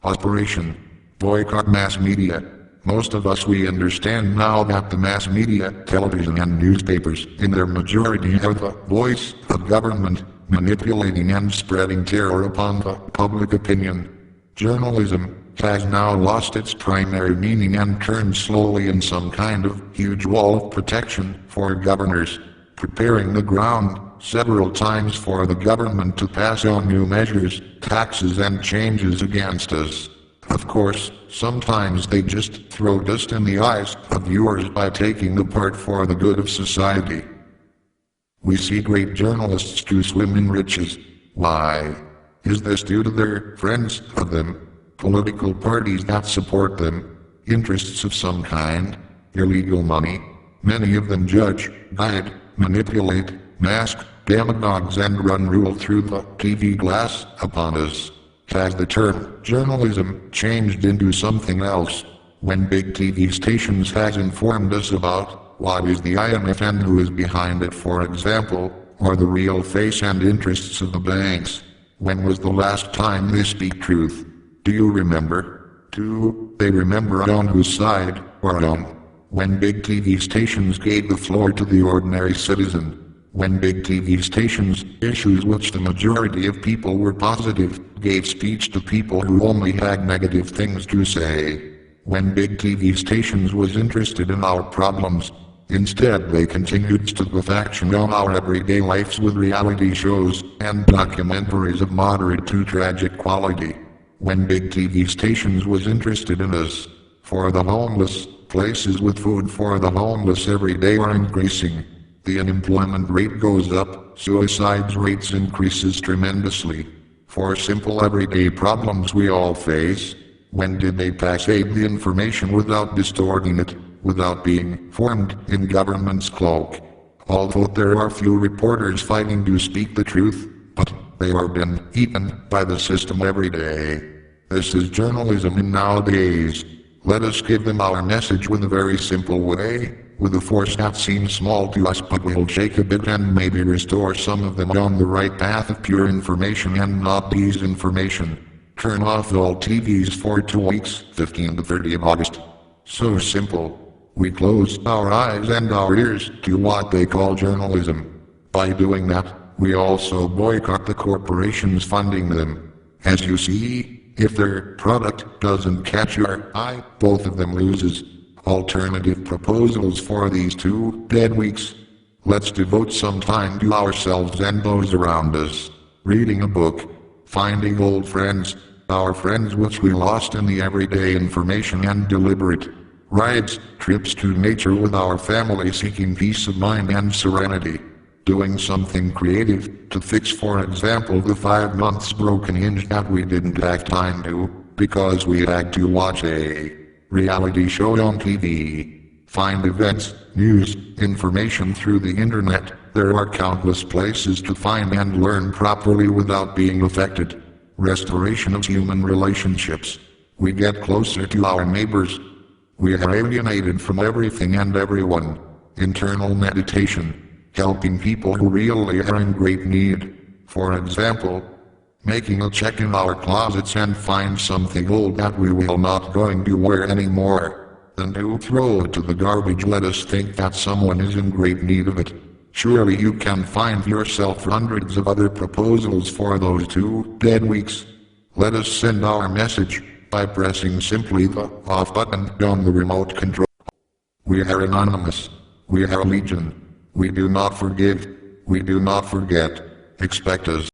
Operation Boycott Mass Media. Most of us we understand now that the mass media, television and newspapers, in their majority are the voice of government, manipulating and spreading terror upon the public opinion. Journalism has now lost its primary meaning and turned slowly in some kind of huge wall of protection for governors, preparing the ground several times for the government to pass on new measures, taxes and changes against us. Of course, sometimes they just throw dust in the eyes of viewers by taking the part for the good of society. We see great journalists to swim in riches. Why? Is this due to their friends of them, political parties that support them, interests of some kind, illegal money? Many of them judge, guide, manipulate, mask, demagogues and run rule through the TV glass upon us. Has the term journalism changed into something else? When big TV stations has informed us about what is the IMF and who is behind it, for example, or the real face and interests of the banks. When was the last time they speak truth? Do you remember? Do they remember on whose side, or on? When big TV stations gave the floor to the ordinary citizen. When big TV stations, issues which the majority of people were positive, gave speech to people who only had negative things to say. When big TV stations was interested in our problems, instead they continued to give action on our everyday lives with reality shows and documentaries of moderate to tragic quality. When big TV stations was interested in us, for the homeless, places with food for the homeless every day are increasing. The unemployment rate goes up, suicide rates increases tremendously. For simple everyday problems we all face, when did they pass the information without distorting it, without being formed in government's cloak? Although there are few reporters fighting to speak the truth, but they are being eaten by the system every day. This is journalism in nowadays. Let us give them our message with a very simple way, with a force that seems small to us but will shake a bit and maybe restore some of them on the right path of pure information and not disinformation. Turn off all TVs for 2 weeks, 15 to 30 of August. So simple. We close our eyes and our ears to what they call journalism. By doing that, we also boycott the corporations funding them. As you see, if their product doesn't catch your eye, both of them loses. Alternative proposals for these 2 dead weeks. Let's devote some time to ourselves and those around us. Reading a book. Finding old friends. Our friends which we lost in the everyday information and deliberate rides, trips to nature with our family seeking peace of mind and serenity. Doing something creative to fix, for example, the 5 months broken hinge that we didn't have time to, because we had to watch a reality show on TV. Find events, news, information through the internet. There are countless places to find and learn properly without being affected. Restoration of human relationships. We get closer to our neighbors. We are alienated from everything and everyone. Internal meditation. Helping people who really are in great need. For example, making a check in our closets and find something old that we will not going to wear anymore. Then to throw it to the garbage. Let us think that someone is in great need of it. Surely you can find yourself hundreds of other proposals for those 2 dead weeks. Let us send our message by pressing simply the off button on the remote control. We are anonymous. We are legion. We do not forgive. We do not forget. Expect us.